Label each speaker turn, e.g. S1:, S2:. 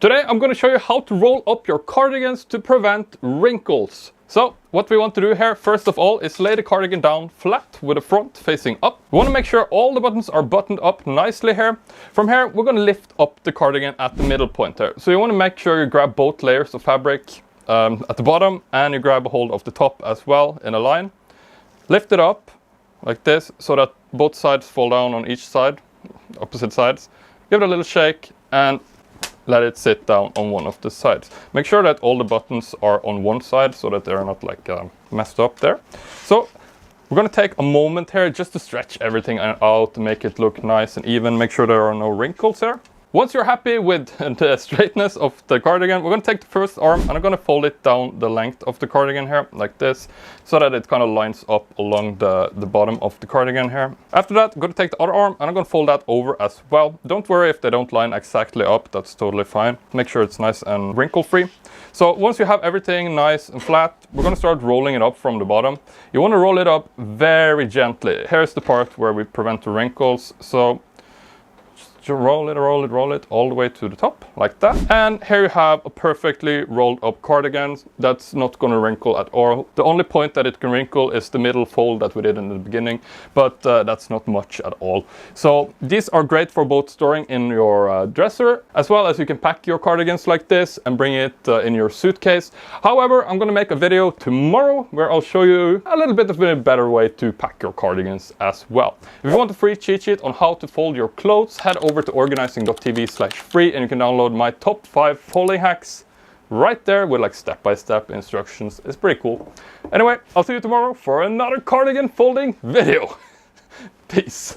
S1: Today I'm going to show you how to roll up your cardigans to prevent wrinkles. So what we want to do here first of all is lay the cardigan down flat with the front facing up. We want to make sure all the buttons are buttoned up nicely here. From here we're going to lift up the cardigan at the middle point there. So you want to make sure you grab both layers of fabric at the bottom, and you grab a hold of the top as well in a line. Lift it up like this so that both sides fall down on each side, opposite sides. Give it a little shake and let it sit down on one of the sides. Make sure that all the buttons are on one side so that they're not like messed up there. So we're going to take a moment here just to stretch everything out, to make it look nice and even, make sure there are no wrinkles here. Once you're happy with the straightness of the cardigan, we're going to take the first arm and I'm going to fold it down the length of the cardigan here, like this, so that it kind of lines up along the bottom of the cardigan here. After that, I'm going to take the other arm and I'm going to fold that over as well. Don't worry if they don't line exactly up, that's totally fine. Make sure it's nice and wrinkle-free. So once you have everything nice and flat, we're going to start rolling it up from the bottom. You want to roll it up very gently. Here's the part where we prevent the wrinkles. So roll it all the way to the top like that, and here you have a perfectly rolled up cardigan that's not going to wrinkle at all. The only point that it can wrinkle is the middle fold that we did in the beginning, but that's not much at all. So these are great for both storing in your dresser, as well as you can pack your cardigans like this and bring it in your suitcase. However, I'm going to make a video tomorrow where I'll show you a little bit of a better way to pack your cardigans as well. If you want a free cheat sheet on how to fold your clothes, head over to organizing.tv/free and you can download my top 5 folding hacks right there with like step-by-step instructions. It's pretty cool. Anyway, I'll see you tomorrow for another cardigan folding video. Peace.